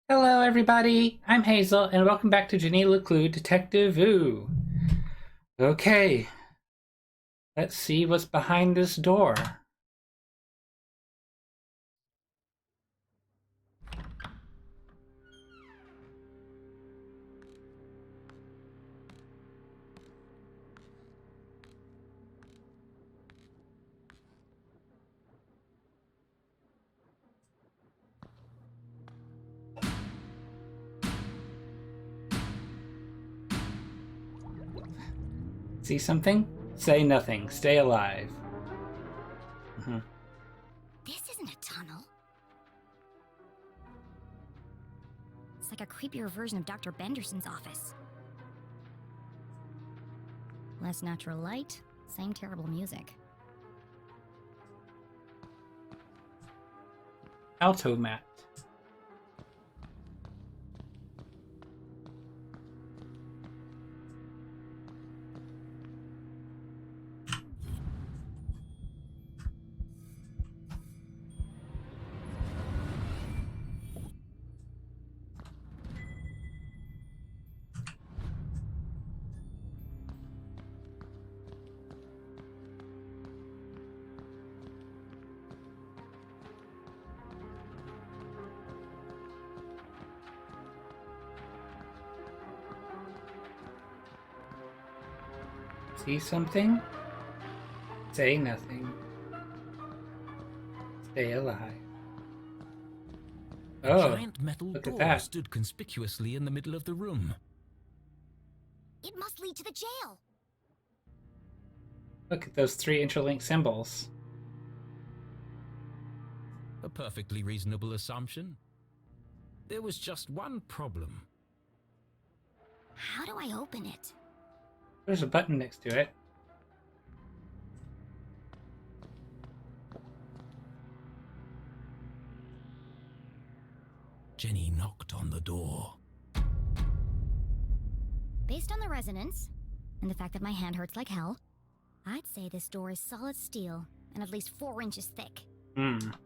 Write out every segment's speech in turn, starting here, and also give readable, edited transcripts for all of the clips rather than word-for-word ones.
Hello, everybody. I'm Hazel, and welcome back to LeClue, Detectivu. Okay, let's see what's behind this door. See something? Say nothing. Stay alive. Mhm. This isn't a tunnel. It's like a creepier version of Dr. Benderson's office. Less natural light, same terrible music. Alto mat. See something? Say nothing. Stay alive. A giant metal look at door that. stood conspicuously in the middle of the room. It must lead to the jail. Look at those three interlinked symbols. A perfectly reasonable assumption. There was just one problem. How do I open it? There's a button next to it. Jenny knocked on the door. Based on the resonance, and the fact that my hand hurts like hell, I'd say this door is solid steel and at least 4 inches thick.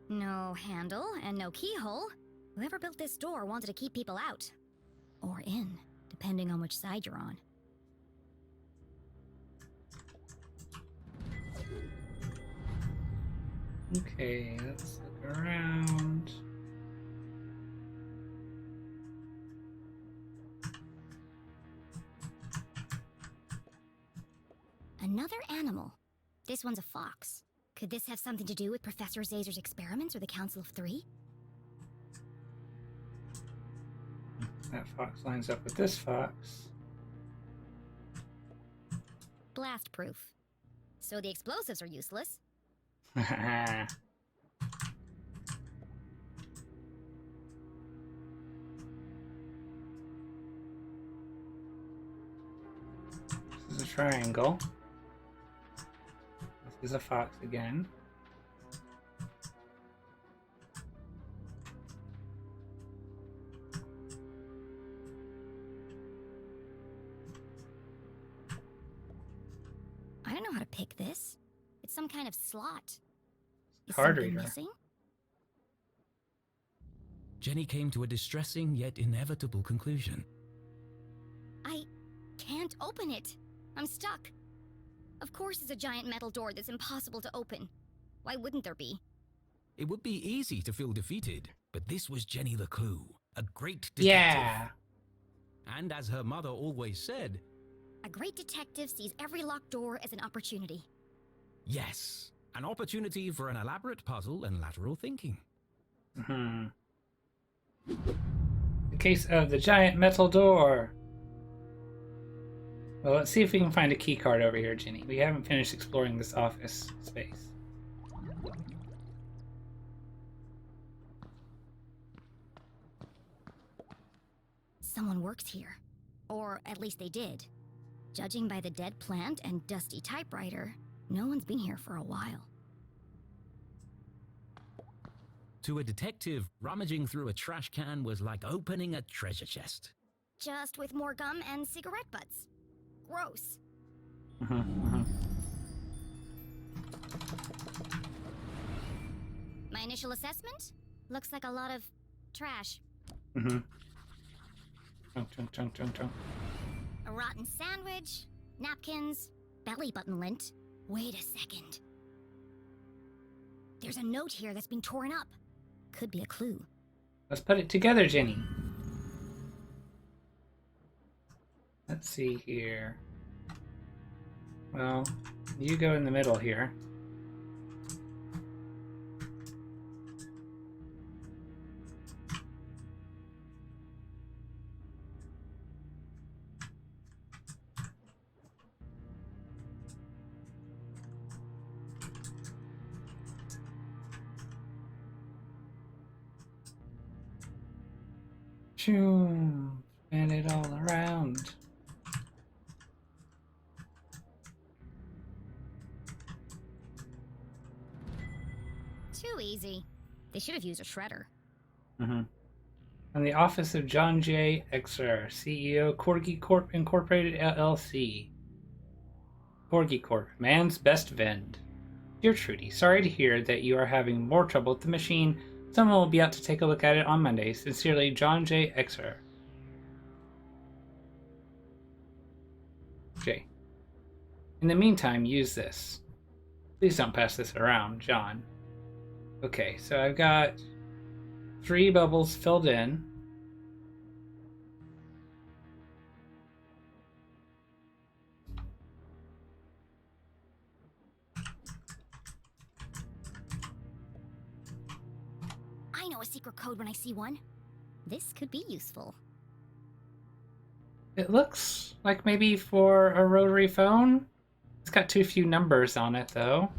No handle and no keyhole. Whoever built this door wanted to keep people out. Or in, depending on which side you're on. Okay, let's look around. Another animal. This one's a fox. Could this have something to do with Professor Zazer's experiments or the Council of Three? That fox lines up with this fox. Blast proof. So the explosives are useless. This is a triangle. This is a fox again. I don't know how to pick this. It's some kind of slot. Is Card something reader. missing? Jenny came to a distressing yet inevitable conclusion. I can't open it. I'm stuck. Of course it's a giant metal door that's impossible to open. Why wouldn't there be? It would be easy to feel defeated, but this was Jenny LeClue, a great detective. Yeah. And as her mother always said, A great detective sees every locked door as an opportunity. yes, an opportunity for an elaborate puzzle and lateral thinking. The case of the giant metal door. Well, let's see if we can find a key card over here, Ginny. We haven't finished exploring this office space. Someone works here. Or at least they did. Judging by the dead plant and dusty typewriter, no one's been here for a while. To a detective, rummaging through a trash can was like opening a treasure chest. Just with more gum and cigarette butts. Gross. My initial assessment? Looks like a lot of trash. Mm-hmm. Chunk, chunk, chunk, chunk, chunk. A rotten sandwich, napkins, belly button lint. Wait a second. There's a note here that's been torn up. Could be a clue. Let's put it together, Jenny. Let's see here. Well, you go in the middle here. Shoo, spin it all around. Too easy. They should have used a shredder. Mm-hmm. From the office of John J. Exer, CEO, Corgi Corp. Incorporated, LLC. Corgi Corp. Man's best vend. Dear Trudy, sorry to hear that you are having more trouble with the machine. Someone will be out to take a look at it on Monday. Sincerely, John J. Exer. J. In the meantime, use this. Please don't pass this around, John. Okay, so I've got 3 bubbles filled in. I know a secret code when I see one. This could be useful. It looks like maybe for a rotary phone. It's got too few numbers on it, though.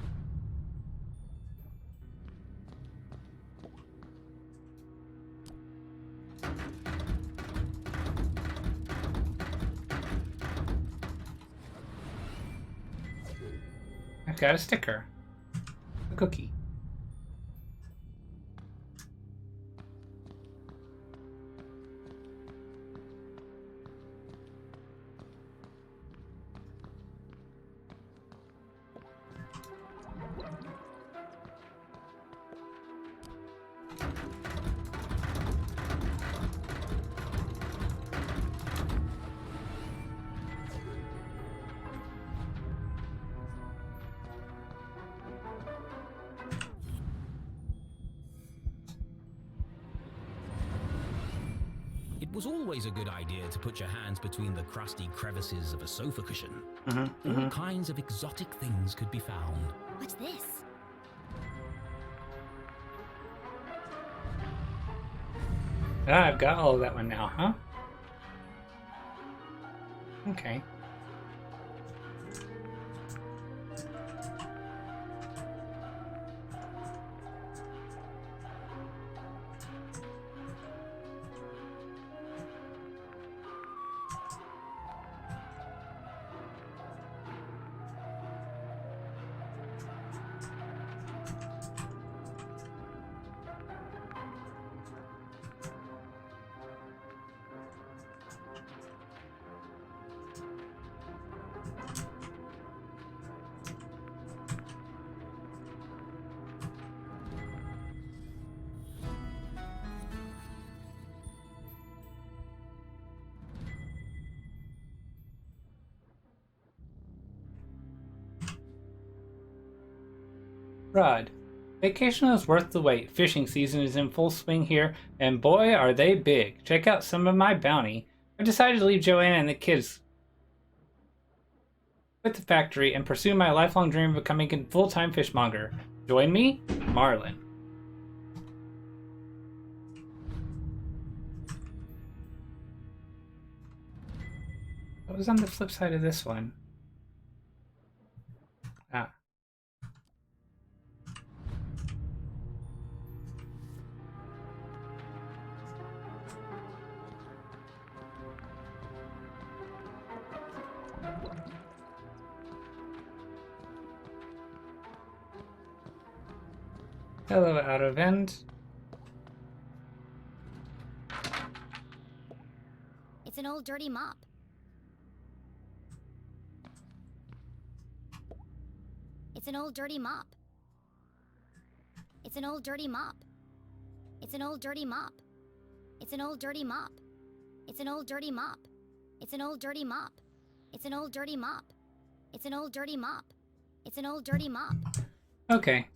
I've got a sticker. A cookie. It was always a good idea to put your hands between the crusty crevices of a sofa cushion. Mm-hmm, All mm-hmm. kinds of exotic things could be found. What's this? Ah, I've got all of that one now, huh? Okay. Rod. Vacation is worth the wait. Fishing season is in full swing here, and boy, are they big. Check out some of my bounty. I've decided to leave Joanna and the kids with the factory and pursue my lifelong dream of becoming a full-time fishmonger. Join me, Marlin. What was on the flip side of this one? Ah. Hello, out of end. It's an old dirty mop. It's an old dirty mop. It's an old dirty mop. It's an old dirty mop. It's an old dirty mop. It's an old dirty mop. It's an old dirty mop. It's an old dirty mop. It's an old dirty mop. It's an old dirty mop. Okay.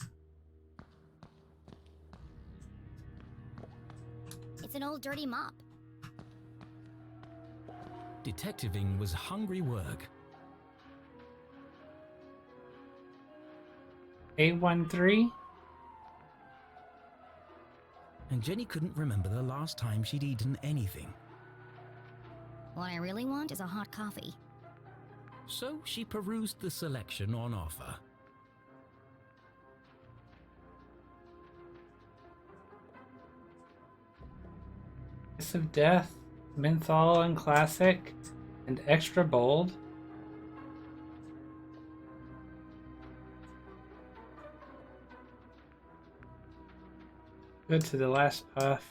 It's an old dirty mop. Detectiving was hungry work. A13? And Jenny couldn't remember the last time she'd eaten anything. What I really want is a hot coffee. So she perused the selection on offer. Kiss of Death, Menthol and Classic, and Extra Bold. Good to the last puff.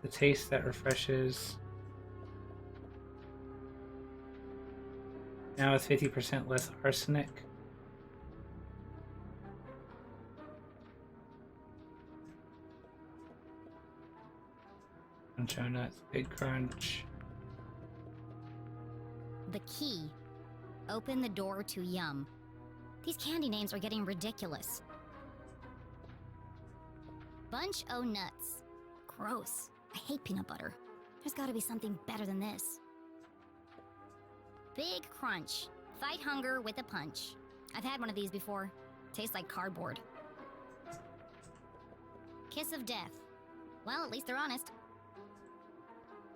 The taste that refreshes. Now with 50% less arsenic. Cruncho nuts, big crunch. The key. Open the door to yum. These candy names are getting ridiculous. Bunch o' nuts. Gross. I hate peanut butter. There's gotta be something better than this. Big crunch. Fight hunger with a punch. I've had one of these before. Tastes like cardboard. Kiss of Death. Well, at least they're honest.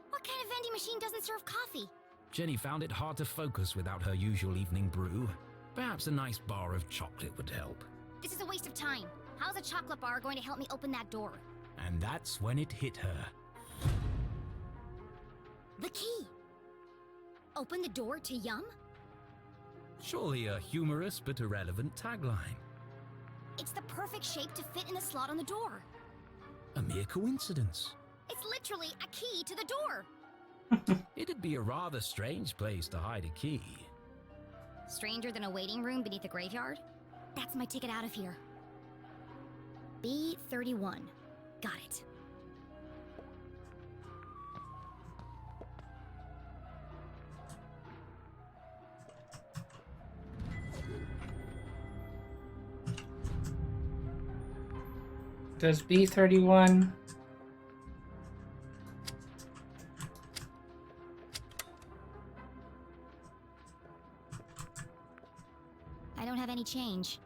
What kind of vending machine doesn't serve coffee? Jenny found it hard to focus without her usual evening brew. Perhaps a nice bar of chocolate would help. This is a waste of time. How's a chocolate bar going to help me open that door? And that's when it hit her. The key. Open the door to yum? Surely a humorous but irrelevant tagline. It's the perfect shape to fit in the slot on the door. A mere coincidence. It's literally a key to the door. It'd be a rather strange place to hide a key. Stranger than a waiting room beneath a graveyard? That's my ticket out of here. B31. Got it. Does B31... I don't have any change.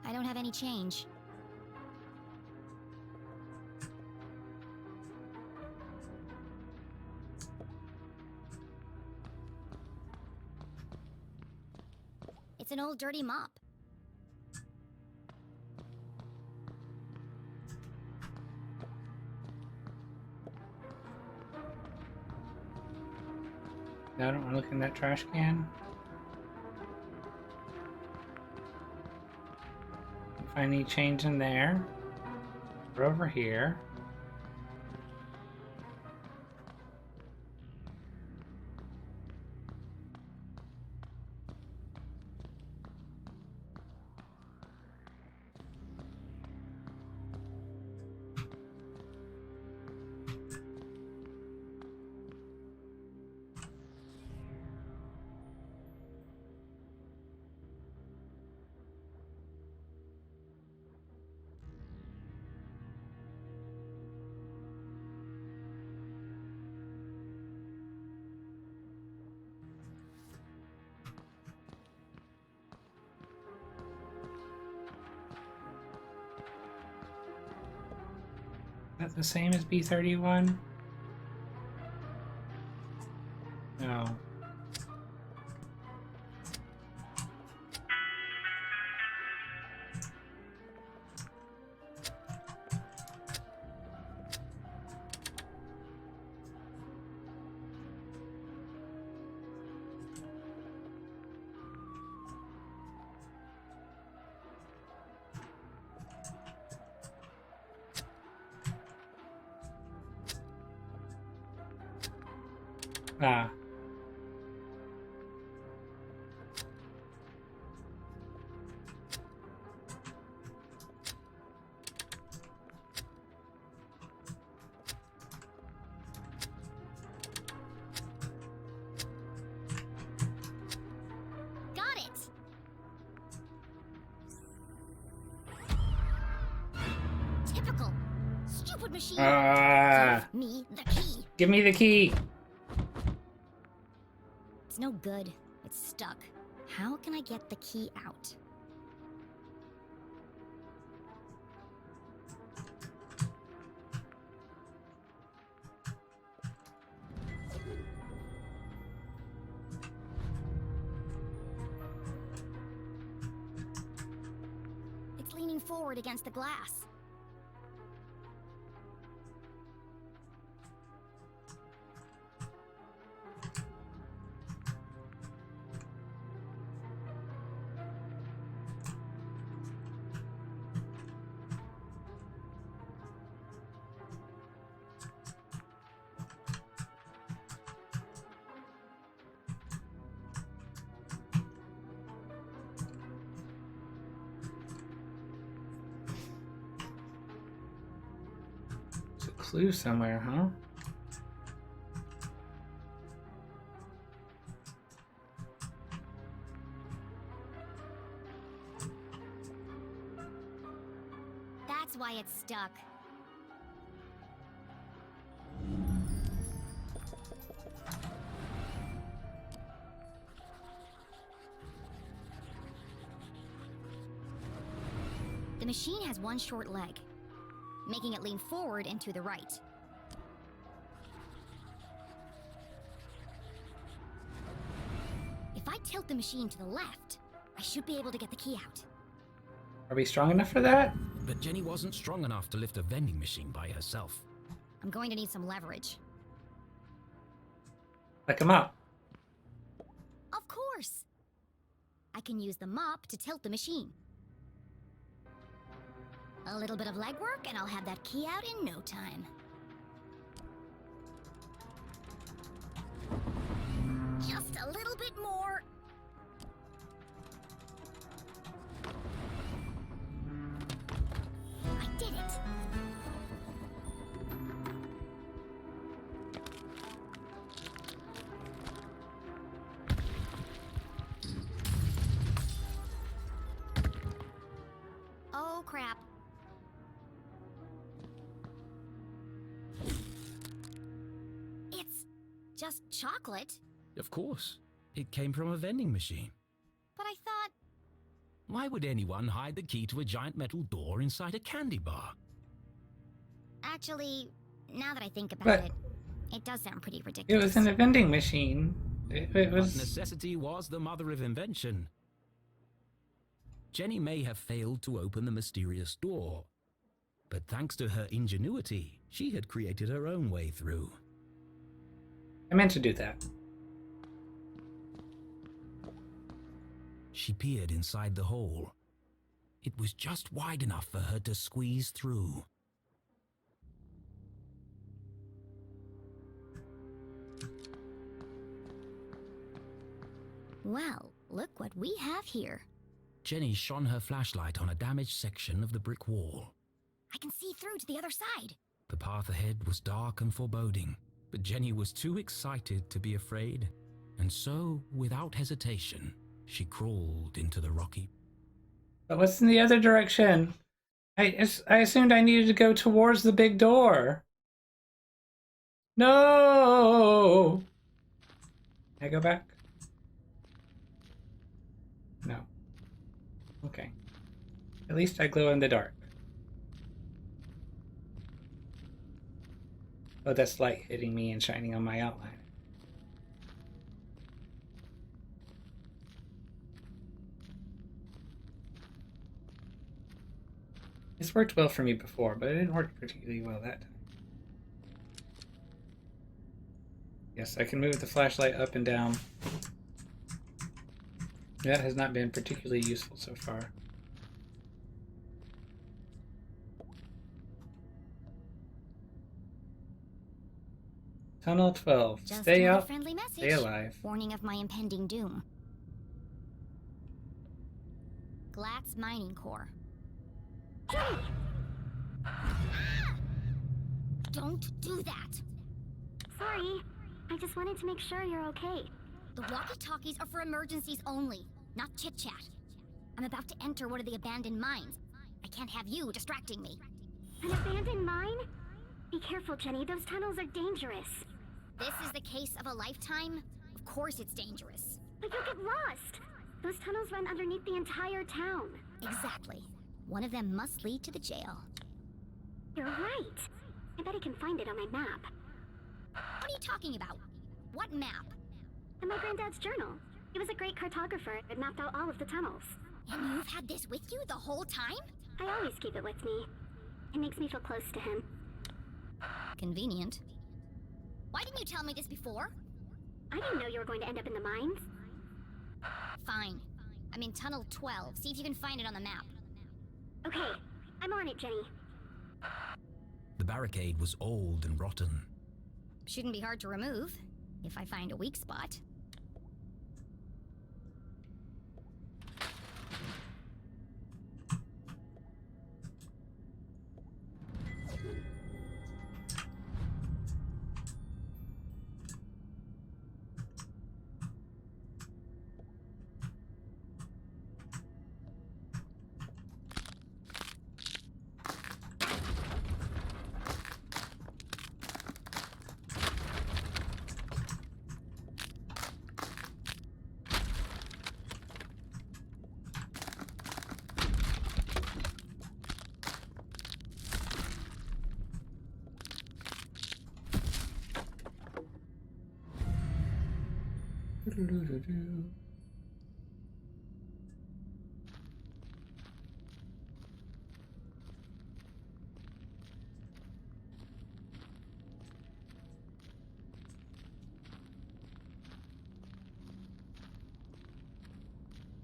I don't have any change. It's an old dirty mop. No, I don't want to look in that trash can. Find any change in there. We're over here. Is that the same as B31? No. Ah. code machine. Give me the key. Give me the key. It's no good. It's stuck. How can I get the key out? It's leaning forward against the glass. There's a clue somewhere, huh? That's why it's stuck. The machine has one short leg, making it lean forward and to the right. If I tilt the machine to the left, I should be able to get the key out. Are we strong enough for that? But Jenny wasn't strong enough to lift a vending machine by herself. I'm going to need some leverage. Pick him up. Of course! I can use the mop to tilt the machine. A little bit of legwork and I'll have that key out in no time. Just a little bit more. I did it! Oh, crap. It's just chocolate. Of course. It came from a vending machine. But I thought... Why would anyone hide the key to a giant metal door inside a candy bar? Actually, now that I think about But- it, it does sound pretty It ridiculous. was in a vending machine. It But was. necessity was the mother of invention. Jenny may have failed to open the mysterious door, but thanks to her ingenuity, she had created her own way through. I meant to do that. She peered inside the hole. It was just wide enough for her to squeeze through. Well, look what we have here. Jenny shone her flashlight on a damaged section of the brick wall. I can see through to the other side. The path ahead was dark and foreboding, but Jenny was too excited to be afraid, and so, without hesitation, she crawled into the rocky. But what's in the other direction? I assumed I needed to go towards the big door. No! Can I go back? No. Okay. At least I glow in the dark. Oh, that's light hitting me and shining on my outline. It's worked well for me before, but it didn't work particularly well that time. Yes, I can move the flashlight up and down. That has not been particularly useful so far. Tunnel 12. Just Stay another out. friendly message. Stay alive. Warning of my impending doom. Glatz Mining Core. Don't do that! Sorry, I just wanted to make sure you're okay. The walkie-talkies are for emergencies only, not chit-chat. I'm about to enter one of the abandoned mines. I can't have you distracting me. An abandoned mine? Be careful, Jenny. Those tunnels are dangerous. This is the case of a lifetime? Of course it's dangerous. But you'll get lost. Those tunnels run underneath the entire town. Exactly. One of them must lead to the jail. You're right. I bet I can find it on my map. What are you talking about? What map? In my granddad's journal. He was a great cartographer and mapped out all of the tunnels. And you've had this with you the whole time? I always keep it with me. It makes me feel close to him. Convenient. Why didn't you tell me this before? I didn't know you were going to end up in the mines. Fine. I'm in Tunnel 12. See if you can find it on the map. Okay, I'm on it, Jenny. The barricade was old and rotten. Shouldn't be hard to remove, if I find a weak spot.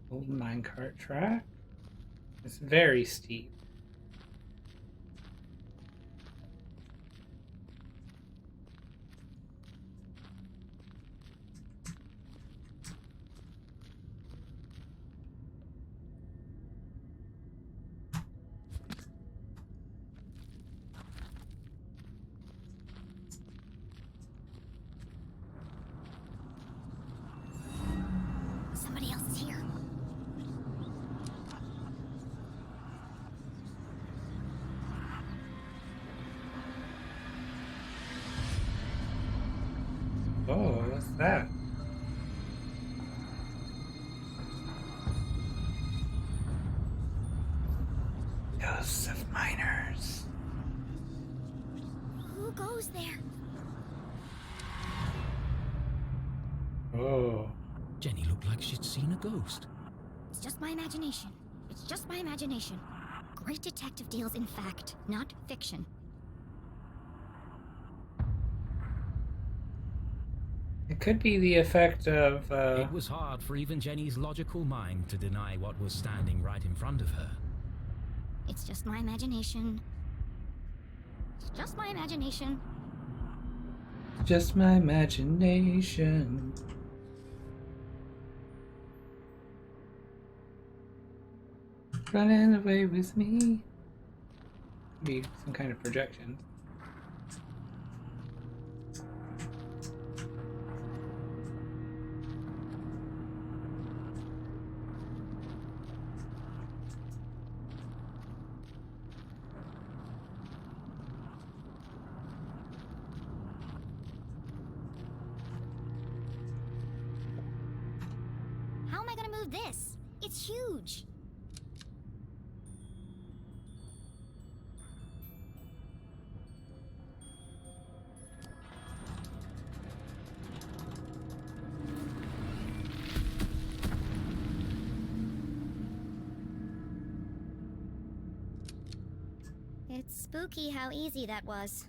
Old minecart track. It's very steep. Somebody else is here. Oh, what's that? Ghosts of miners. Who goes there? Oh. Jenny looked like she'd seen a ghost. It's just my imagination. It's just my imagination. Great detective deals in fact, not fiction. It could be the effect of, It was hard for even Jenny's logical mind to deny what was standing right in front of her. It's just my imagination. It's just my imagination. just my imagination. Running away with me. Be some kind of projection. How am I gonna move this? It's huge. It's spooky how easy that was.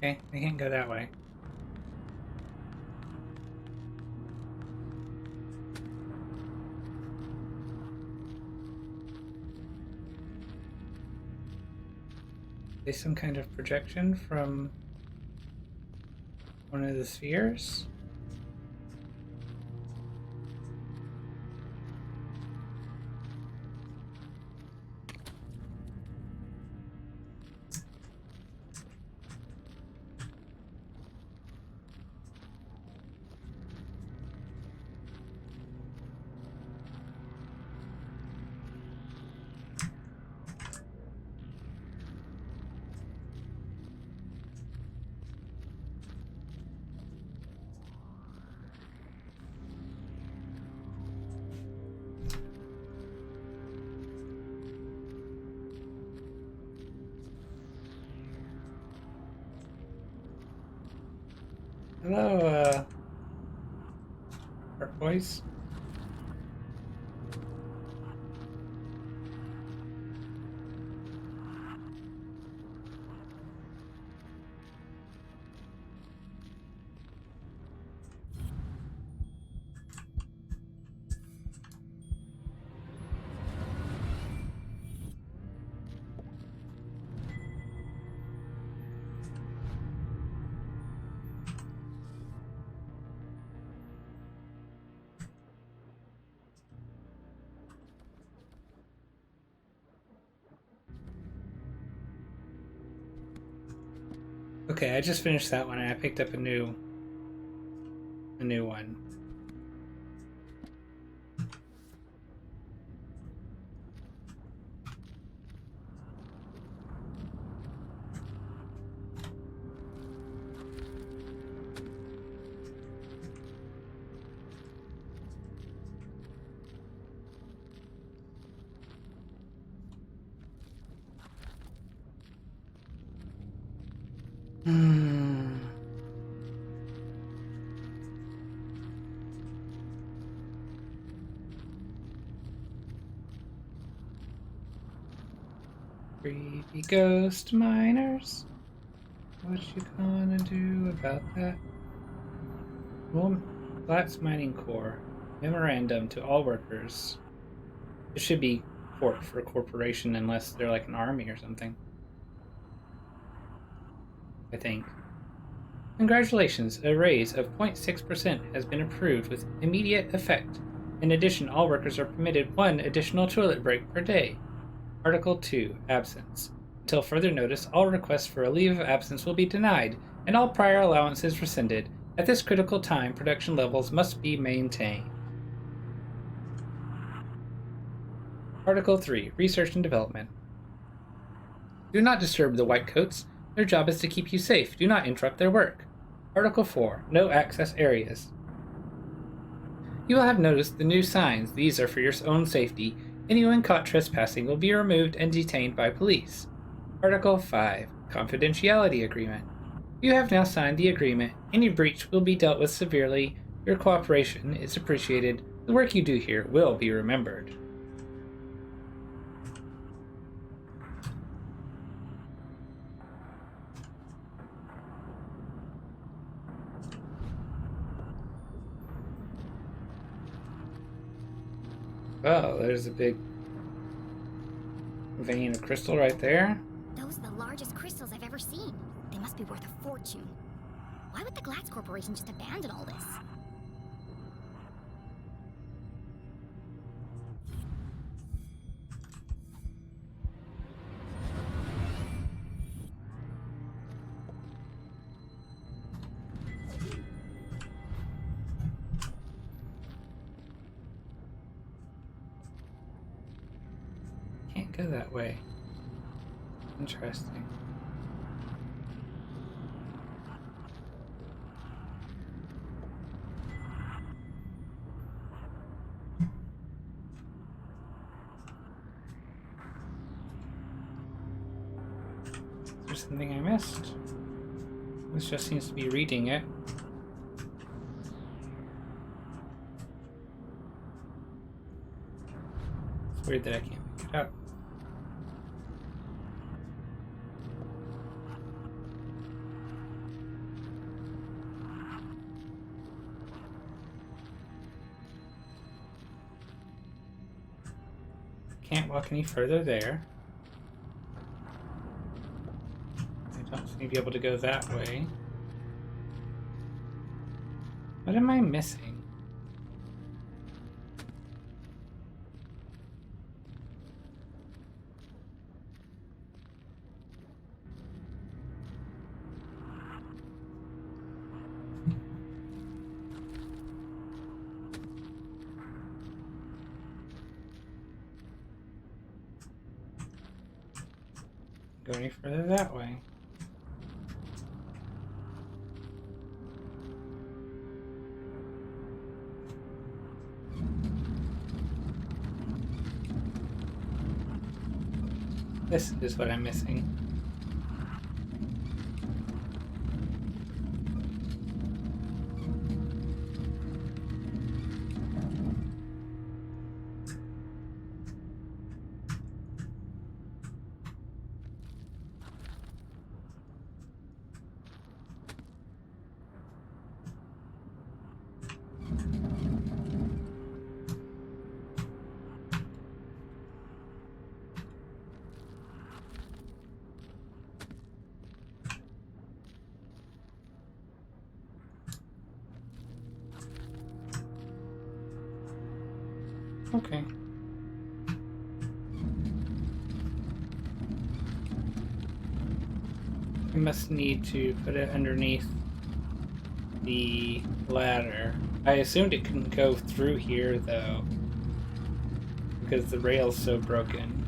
Okay, they can't go that way. Is some kind of projection from one of the spheres? Hello, Art Boys. Okay, I just finished that one and I picked up a new one. Creepy ghost miners. What you gonna do about that? Well, Glass Mining Corps. Memorandum to all workers. It should be corp for corporation unless they're like an army or something. I think. Congratulations, a raise of 0.6% has been approved with immediate effect. In addition, all workers are permitted 1 additional toilet break per day. Article 2, Absence. Until further notice, all requests for a leave of absence will be denied, and all prior allowances rescinded. At this critical time, production levels must be maintained. Article 3, Research and Development. Do not disturb the Whitecoats. Their job is to keep you safe. Do not interrupt their work. Article 4, No Access Areas. You will have noticed the new signs. These are for your own safety. Anyone caught trespassing will be removed and detained by police. Article 5, Confidentiality Agreement. You have now signed the agreement. Any breach will be dealt with severely. Your cooperation is appreciated. The work you do here will be remembered. Oh, there's a big vein of crystal right there. Those are the largest crystals I've ever seen. They must be worth a fortune. Why would the Glatz Corporation just abandon all this? Can't go that way. Interesting. Is there something I missed? This just seems to be reading it. It's weird that I can't pick it up. Can't walk any further there. I don't seem to be able to go that way. What am I missing? Go any further that way. This is what I'm missing. Okay. I must need to put it underneath the ladder. I assumed it couldn't go through here, though, because the rail's so broken.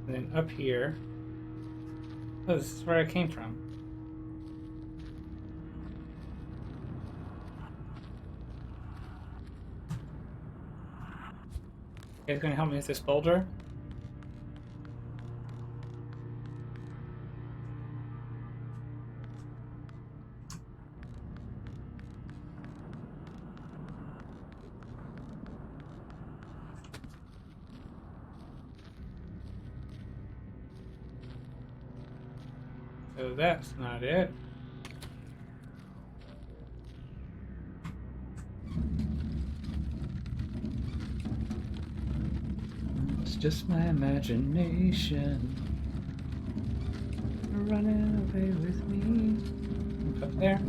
And then up here. Oh, this is where I came from. You guys gonna help me with this boulder? So that's not it. It's just my imagination running away with me. Up there.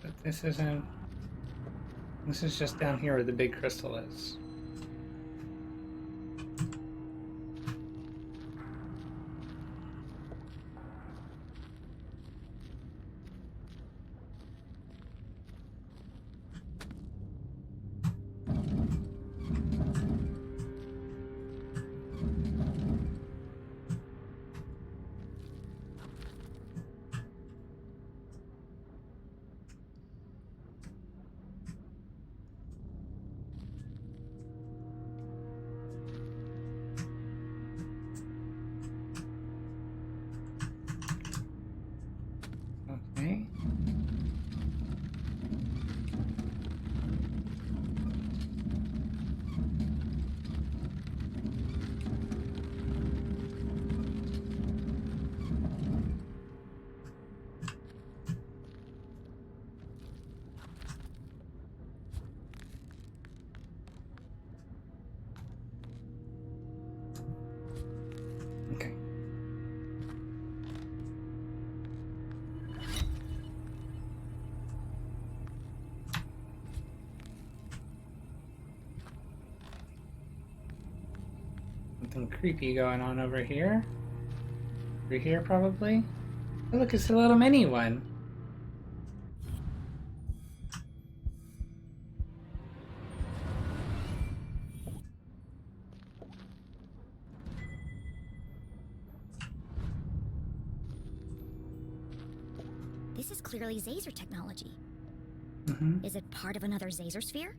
But this isn't. This is just down here where the big crystal is. Okay. Okay. Something creepy going on over here. Over here, probably. Oh, look, it's a little mini one. This is clearly Zazer technology. Mm-hmm. Is it part of another Zazer sphere?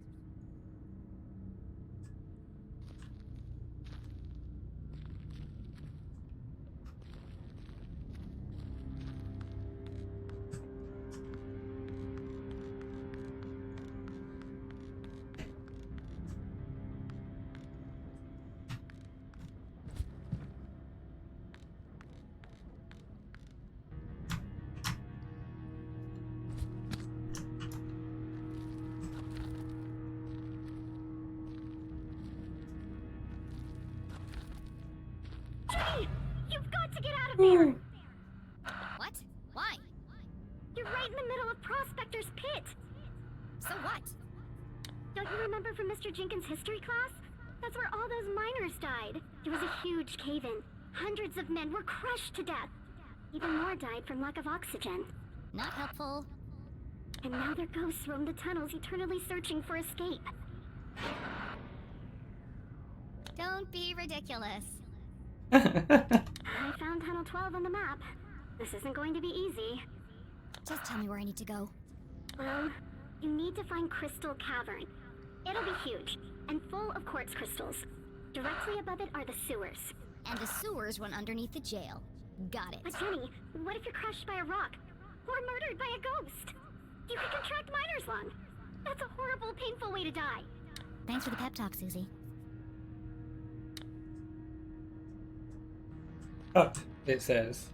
You've got to get out of there! remember from Mr. Jenkins' history class? That's where all those miners died. There was a huge cave-in. Hundreds of men were crushed to death. Even more died from lack of oxygen. Not helpful. And now their ghosts roam the tunnels, eternally searching for escape. Don't be ridiculous. I found Tunnel 12 on the map. This isn't going to be easy. Just tell me where I need to go. Well, you need to find Crystal Cavern. It'll be huge, and full of quartz crystals. Directly above it are the sewers. And the sewers run underneath the jail. Got it. But Jenny, what if you're crushed by a rock? Or murdered by a ghost? You could contract miner's lung. That's a horrible, painful way to die. Thanks for the pep talk, Susie. Up, it says.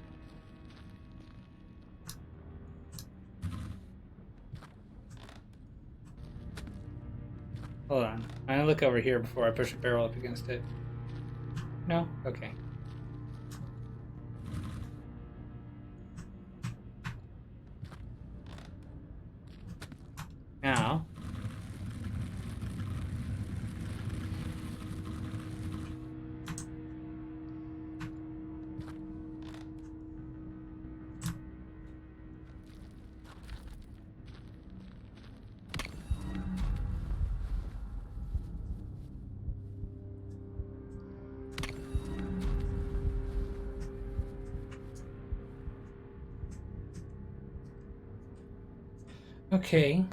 Hold on. I'm gonna look over here before I push a barrel up against it. No? Okay. Now. Okay.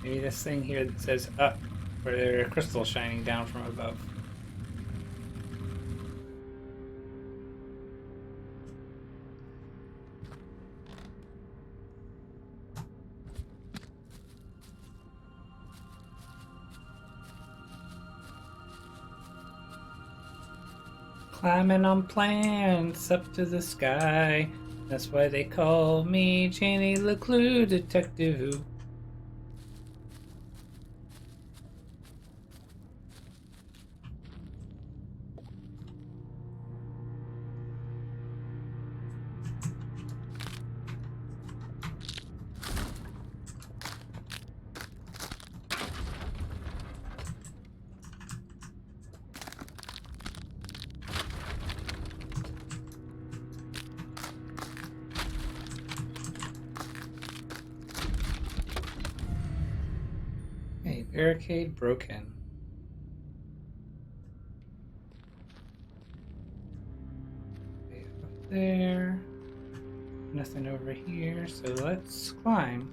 Maybe this thing here that says up, where there are crystals shining down from above. Climbing on plants up to the sky. That's why they call me Janie LeClue, Detectivu. Okay, barricade broken. Okay, up there. Nothing over here, so let's climb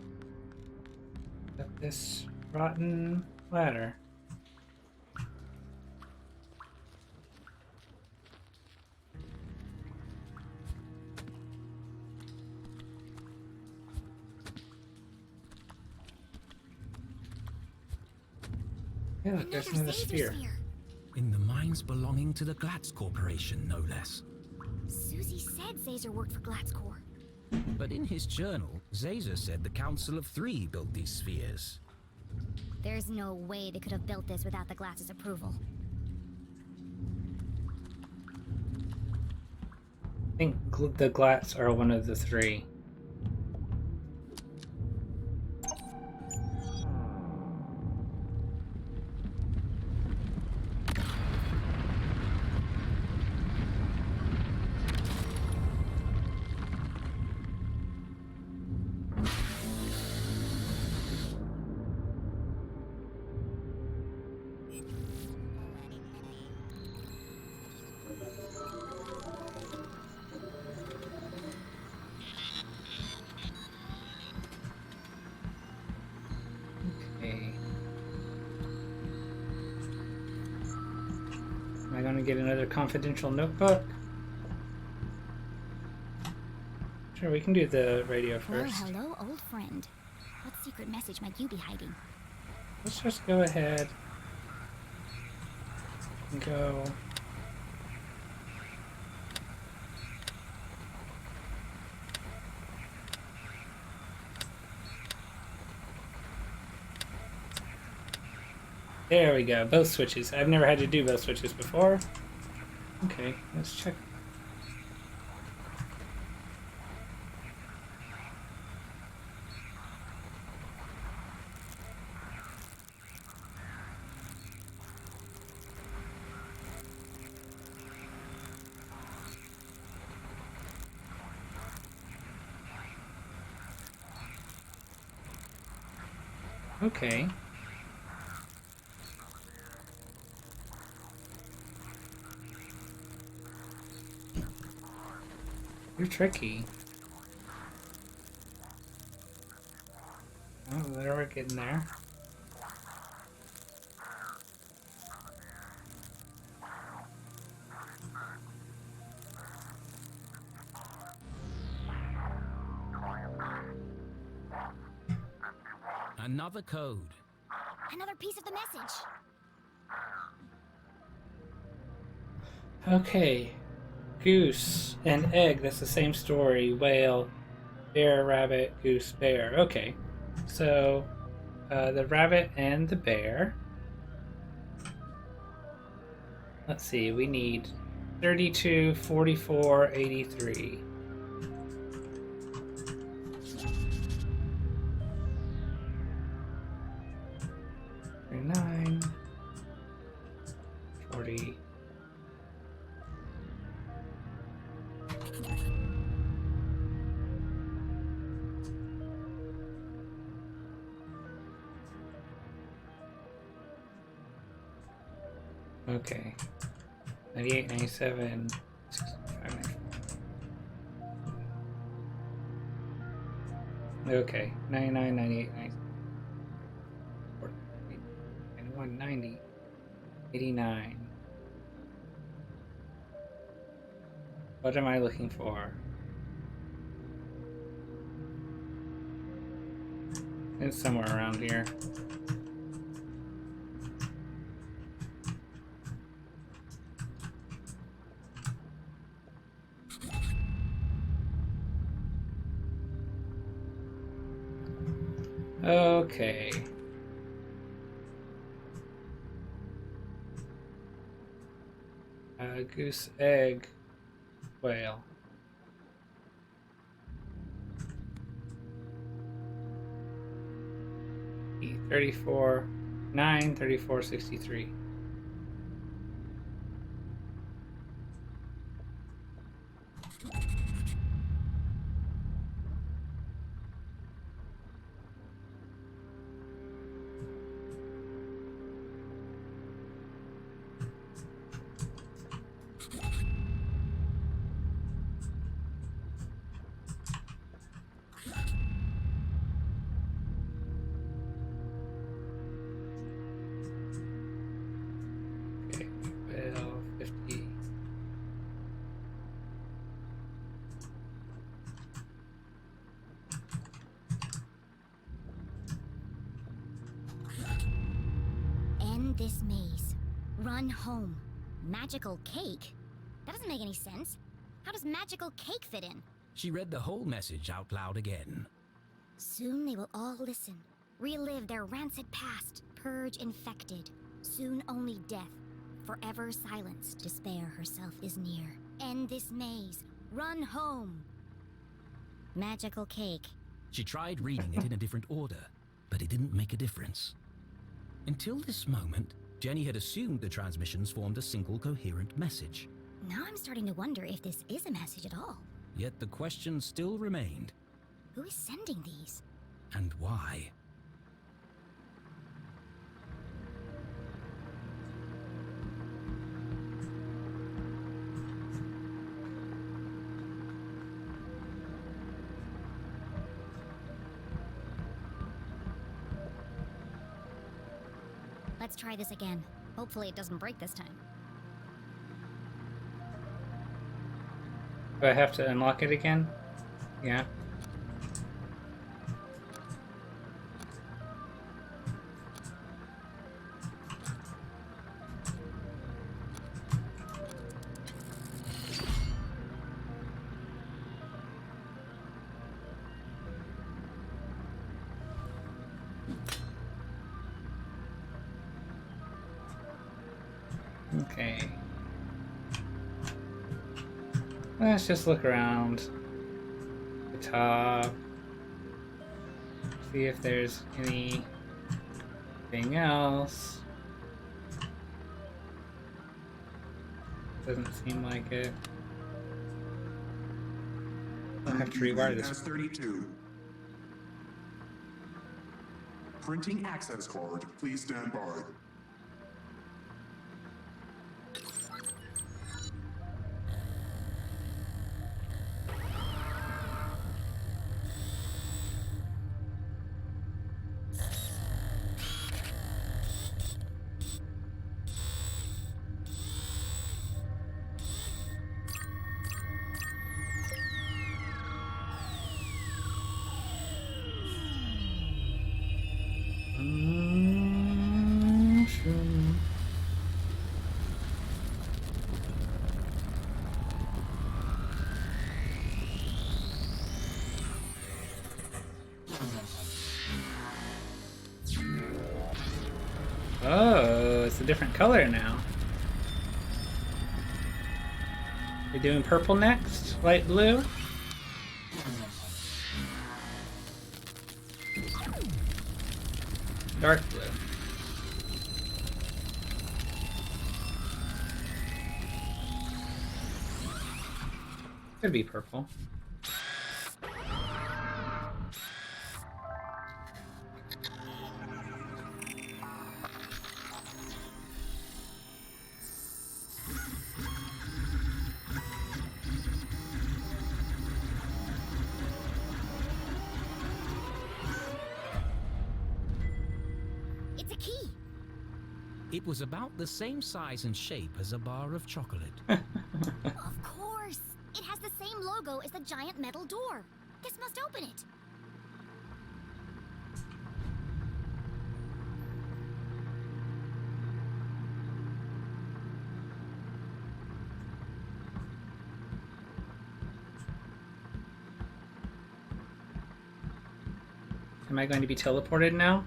up this rotten ladder. Yeah, look, there's another sphere. In the mines belonging to the Glatz Corporation, no less. Susie said Zazer worked for Glatzcore. But in his journal, Zazer said the Council of Three built these spheres. There's no way they could have built this without the Glatz's approval. I think the Glatz are one of the three. Am I going to get another confidential notebook? Sure, we can do the radio Well, first. hello, old friend. What secret message might you be hiding? Let's just go ahead and go. There we go. Both switches. I've never had to do both switches before. Okay, let's check. Okay. You're tricky. Oh, there we're getting there. Another code. Another piece of the message. Okay. Goose and egg, that's the same story. Whale, bear, rabbit, goose, bear. Okay. So, the rabbit and the bear. Let's see, we need 32, 44, 83. 39, 40. Okay. 98, 97, 65, 94. Okay. 99, 98, 91, 90, 89. What am I looking for? It's somewhere around here. Okay. Goose, egg, whale. E34, 9, 34, 63. Okay, whale, 50. End this maze. Run home. Magical cake? That doesn't make any sense. How does magical cake fit in? She read the whole message out loud again. Soon they will all listen, relive their rancid past, purge infected. Soon only death, forever silence. Despair herself is near. End this maze. Run home. Magical cake. She tried reading it in a different order, but it didn't make a difference. Until this moment, Jenny had assumed the transmissions formed a single coherent message. Now I'm starting to wonder if this is a message at all. Yet the question still remained. Who is sending these? And why? Let's try this again. Hopefully it doesn't break this time. Do I have to unlock it again? Yeah. Okay. Let's just look around the top. See if there's anything else. Doesn't seem like it. I'll have to rewire this. S32. Printing access card. Please stand by. Oh, it's a different color now. We're doing purple next? Light blue? Dark blue. Could be purple. It's a key. It was about the same size and shape as a bar of chocolate. Of course. It has the same logo as the giant metal door. This must open it. Am I going to be teleported now?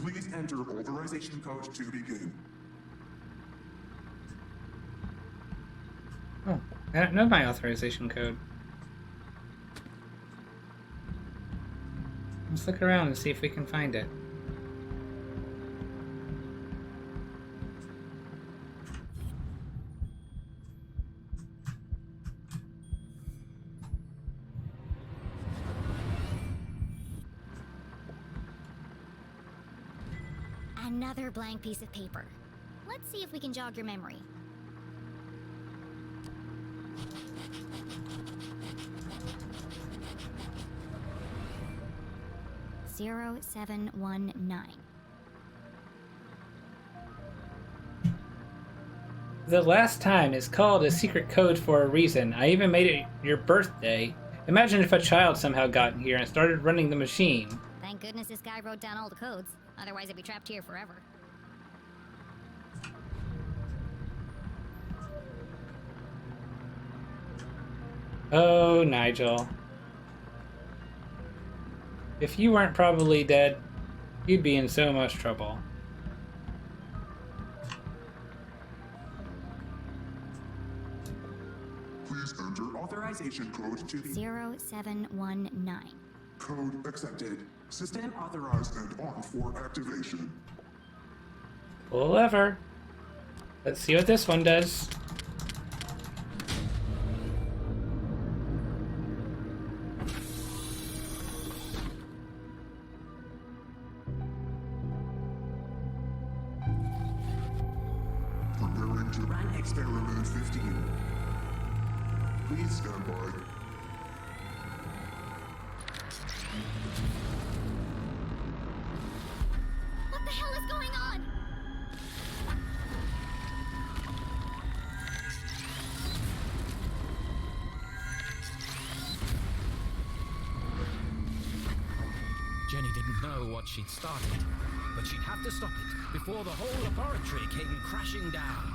Please enter authorization code to begin. Oh, I don't know my authorization code. Let's look around and see if we can find it. Another blank piece of paper. Let's see if we can jog your memory. Zero 719. The last time is called a secret code for a reason. I even made it your birthday. Imagine if a child somehow got in here and started running the machine. Thank goodness this guy wrote down all the codes. Otherwise, I'd be trapped here forever. Oh, Nigel. If you weren't probably dead, you'd be in so much trouble. Please enter authorization code to be 0719. code accepted. System authorized and on for activation. Pull a lever. Let's see what this one does. Preparing to run experiment 15. Please stand by. What the hell is going on? Jenny didn't know what she'd started, but she'd have to stop it before the whole laboratory came crashing down.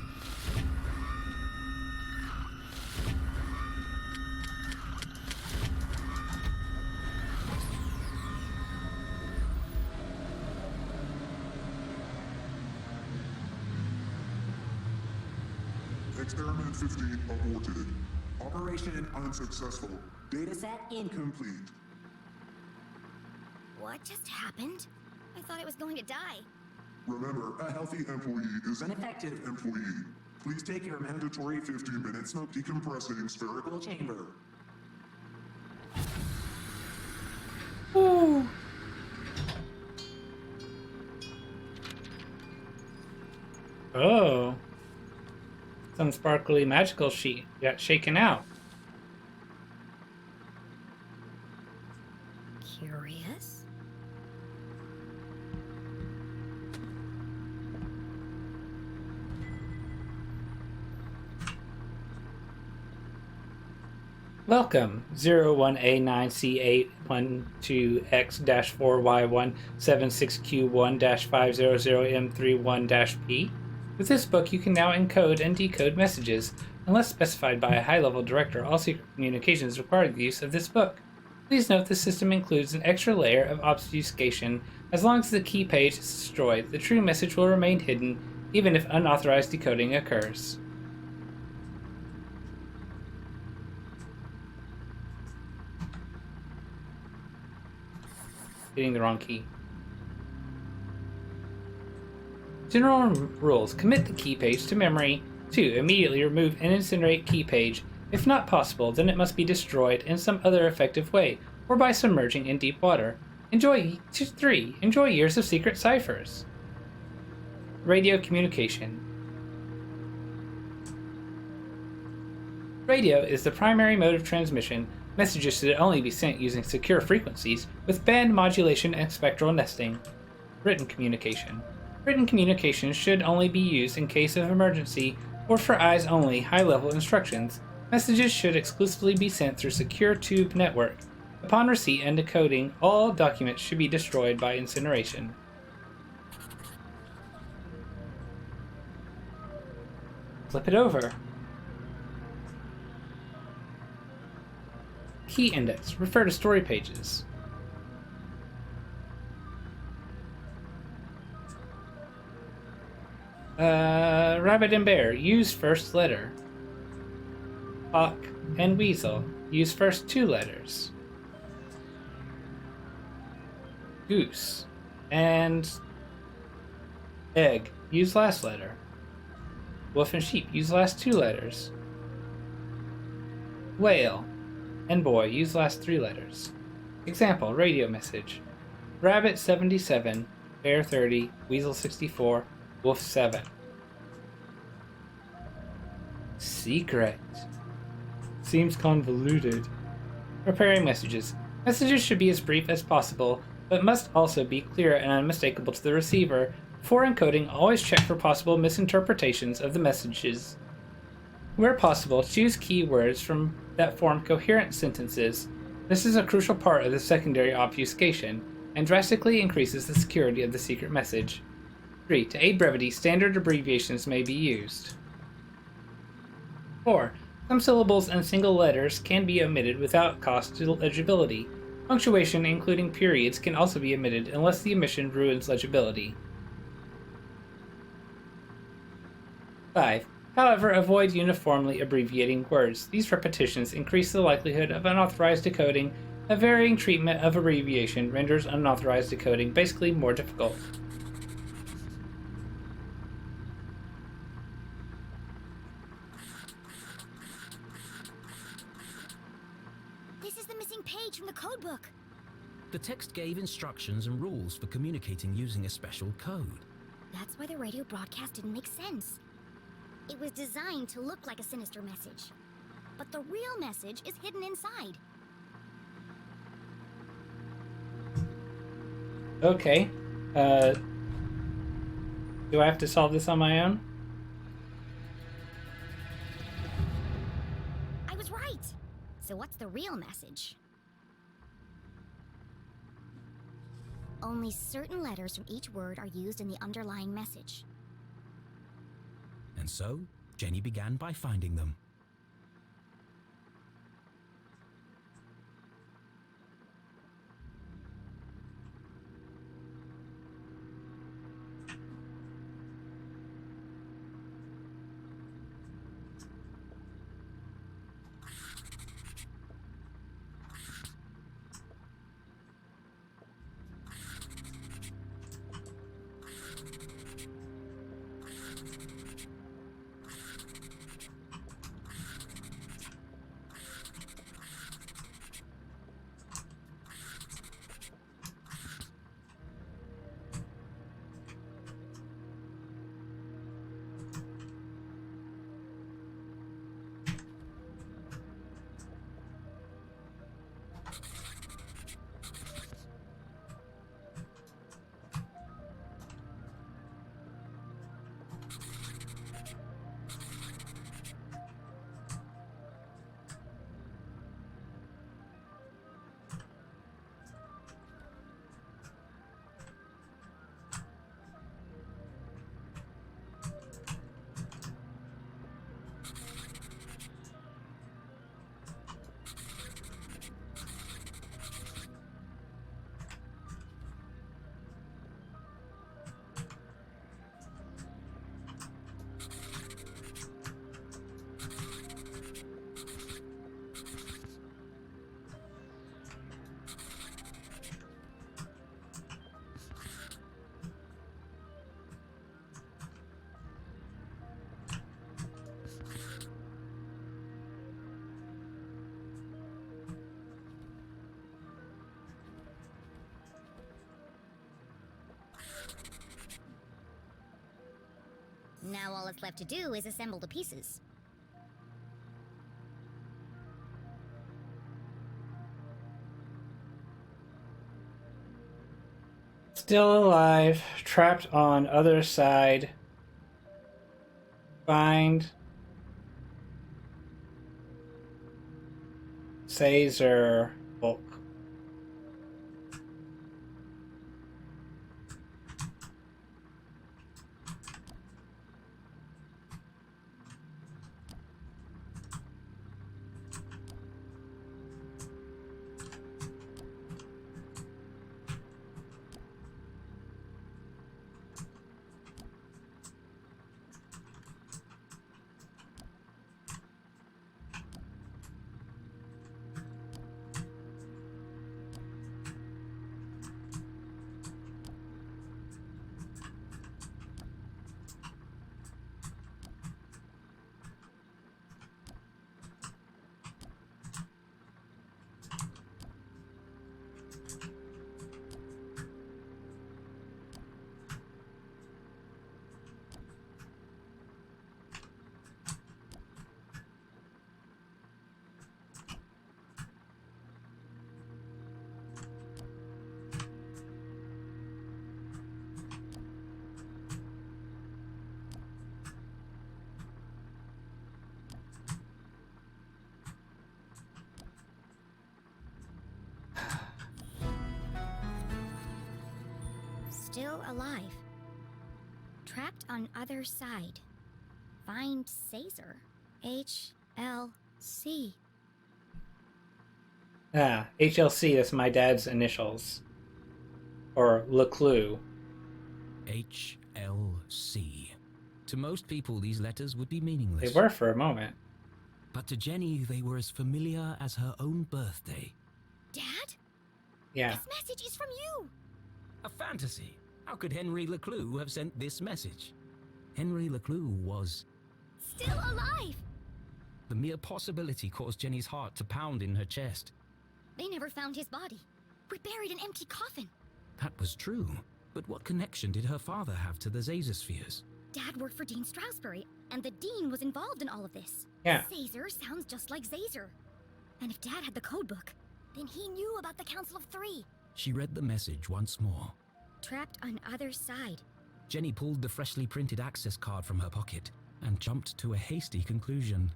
Experiment 15 aborted. Operation unsuccessful. Dataset incomplete. What just happened? I thought it was going to die. Remember, a healthy employee is an effective employee. Please take your mandatory 15-minute smoke decompressing spherical chamber. Ooh. Oh. Some sparkly magical sheet got shaken out. Curious? Welcome, 01A9C812X-4Y176Q1-500M31-P. With this book, you can now encode and decode messages. Unless specified by a high-level director, all secret communications require the use of this book. Please note the system includes an extra layer of obfuscation. As long as the key page is destroyed, the true message will remain hidden, even if unauthorized decoding occurs. Hitting the wrong key. General rules. Commit the key page to memory. 2. Immediately remove and incinerate key page. If not possible, then it must be destroyed in some other effective way, or by submerging in deep water. 3. Enjoy years of secret ciphers. Radio communication. Radio is the primary mode of transmission. Messages should only be sent using secure frequencies with band modulation and spectral nesting. Written communication. Written communication should only be used in case of emergency or for eyes-only high-level instructions. Messages should exclusively be sent through secure tube network. Upon receipt and decoding, all documents should be destroyed by incineration. Flip it over. Key index. Refer to story pages. Rabbit and bear. Use first letter. Hawk and weasel. Use first 2 letters. Goose and egg. Use last letter. Wolf and sheep. Use last 2 letters. Whale and boy, use last 3 letters. Example, radio message. Rabbit 77, bear 30, weasel 64, wolf 7. Secret. Seems convoluted. Preparing messages. Messages should be as brief as possible, but must also be clear and unmistakable to the receiver. Before encoding, always check for possible misinterpretations of the messages. Where possible, choose keywords from that form coherent sentences. This is a crucial part of the secondary obfuscation, and drastically increases the security of the secret message. 3. To aid brevity, standard abbreviations may be used. 4. Some syllables and single letters can be omitted without cost to legibility. Punctuation, including periods, can also be omitted unless the omission ruins legibility. 5. However, avoid uniformly abbreviating words. These repetitions increase the likelihood of unauthorized decoding. A varying treatment of abbreviation renders unauthorized decoding basically more difficult. This is the missing page from the codebook. The text gave instructions and rules for communicating using a special code. That's why the radio broadcast didn't make sense. It was designed to look like a sinister message, but the real message is hidden inside. Okay. Do I have to solve this on my own? I was right! So what's the real message? Only certain letters from each word are used in the underlying message. And so, Jenny began by finding them. This is the missing page from the codebook. Now all that's left to do is assemble the pieces. Still alive, trapped on other side. Find Caesar book. Still alive. Trapped on other side. Find Caesar. HLC. Ah, HLC, that's my dad's initials. Or LeClue. HLC. To most people, these letters would be meaningless. They were for a moment. But to Jenny, they were as familiar as her own birthday. Dad? Yeah. This message is from you! A fantasy. How could Henry LeClue have sent this message? Henry LeClue was... still alive! The mere possibility caused Jenny's heart to pound in her chest. They never found his body. We buried an empty coffin. That was true. But what connection did her father have to the Zazer spheres? Dad worked for Dean Strasberry, and the Dean was involved in all of this. Yeah. Caesar sounds just like Zazer. And if Dad had the codebook, then he knew about the Council of Three. She read the message once more. Trapped on other side. Jenny pulled the freshly printed access card from her pocket and jumped to a hasty conclusion.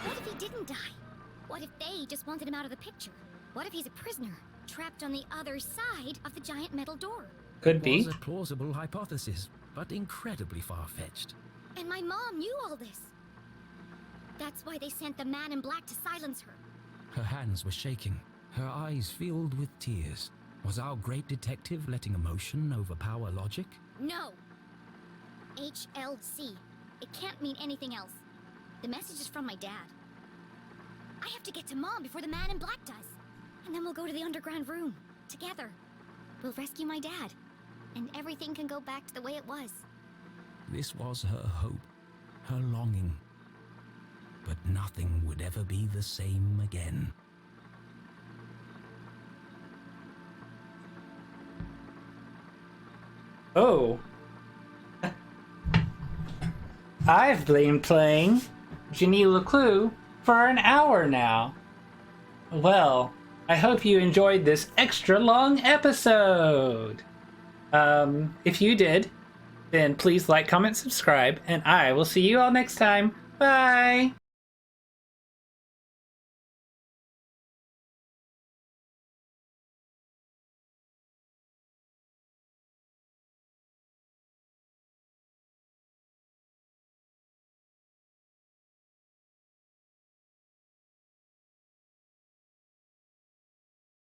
What if he didn't die? What if they just wanted him out of the picture? What if he's a prisoner, trapped on the other side of the giant metal door? Could be. It was a plausible hypothesis, but incredibly far-fetched. And my mom knew all this. That's why they sent the man in black to silence her. Her hands were shaking, her eyes filled with tears. Was our great detective letting emotion overpower logic? No. HLC. It can't mean anything else. The message is from my dad. I have to get to Mom before the man in black does. And then we'll go to the underground room. Together. We'll rescue my dad. And everything can go back to the way it was. This was her hope, her longing. But nothing would ever be the same again. Oh. I've been playing Jenny LeClue for an hour now. Well, I hope you enjoyed this extra long episode. If you did, then please like, comment, subscribe, and I will see you all next time. Bye!